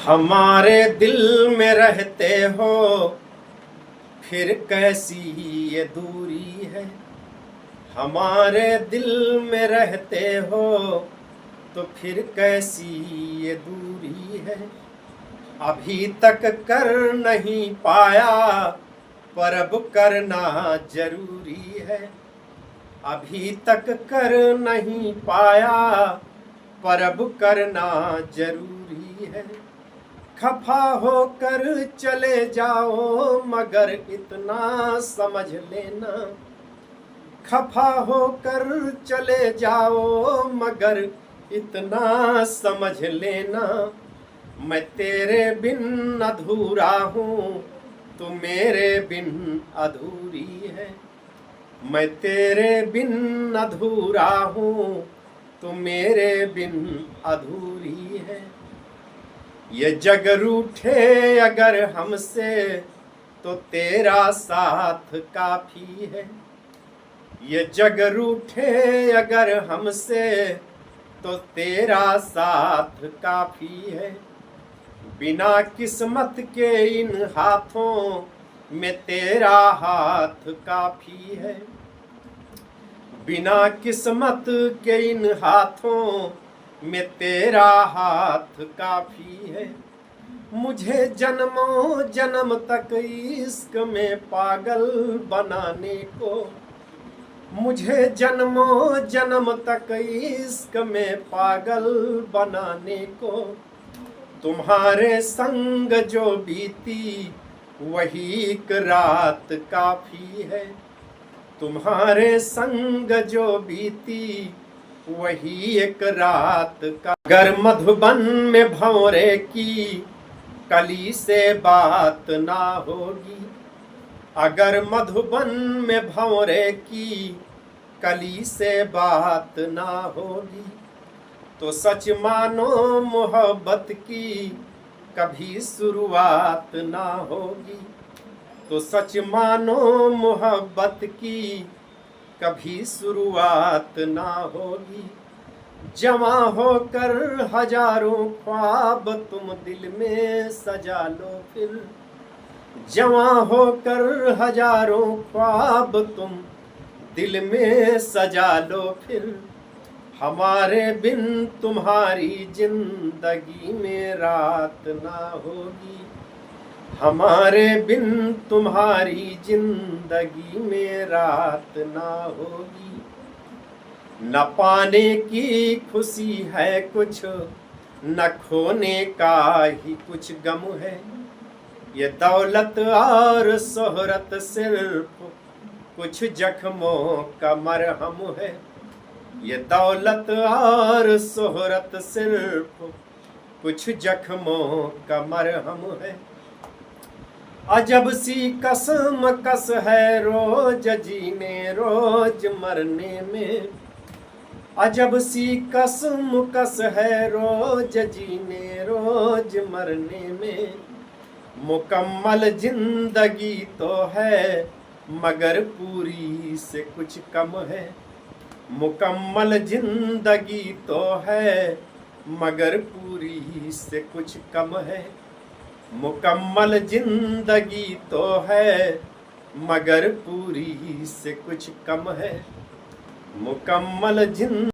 हमारे दिल में रहते हो, फिर कैसी ये दूरी है। हमारे दिल में रहते हो, तो फिर कैसी ये दूरी है। अभी तक कर नहीं पाया, पर अब करना जरूरी है। अभी तक कर नहीं पाया, पर अब करना जरूरी है। खफा होकर चले जाओ, मगर इतना समझ लेना। खफा होकर चले जाओ, मगर इतना समझ लेना। मैं तेरे बिन अधूरा हूँ, तू मेरे बिन अधूरी है। मैं तेरे बिन अधूरा हूँ, तू मेरे बिन अधूरी है। ये जग रूठे अगर हमसे, तो तेरा साथ काफी है। ये जग रूठे अगर हमसे, तो तेरा साथ काफी है। बिना किस्मत के इन हाथों में तेरा हाथ काफी है। बिना किस्मत के इन हाथों में तेरा हाथ काफी है। मुझे जन्मों जन्म तक इश्क में पागल बनाने को। मुझे जन्मों जन्म तक इश्क में पागल बनाने को। तुम्हारे संग जो बीती, वही एक रात काफी है। तुम्हारे संग जो बीती, वही एक रात का। अगर मधुबन में भंवरे की कली से बात ना होगी, अगर मधुबन में भंवरे की कली से बात ना होगी, तो सच मानो मोहब्बत की कभी शुरुआत ना होगी। तो सच मानो मोहब्बत की कभी शुरुआत ना होगी। जवां होकर हजारों ख्वाब तुम दिल में सजा लो फिर। जवां होकर हजारों ख्वाब तुम दिल में सजा लो फिर। हमारे बिन तुम्हारी जिंदगी में रात ना होगी। हमारे बिन तुम्हारी जिंदगी में रात ना होगी। न पाने की खुशी है कुछ, न खोने का ही कुछ गम है। ये दौलत और शोहरत सिर्फ कुछ जख्मों का मरहम है। ये दौलत और शोहरत सिर्फ कुछ जख्मों का मरहम है। अजब सी कसम कस है रोज जीने रोज मरने में। अजब सी कसम कस है रोज जीने रोज मरने में। मुकम्मल जिंदगी तो है, मगर पूरी से कुछ कम है। मुकम्मल जिंदगी तो है, मगर पूरी से कुछ कम है। मुकम्मल जिंदगी तो है, मगर पूरी से कुछ कम है। मुकम्मल जिंदगी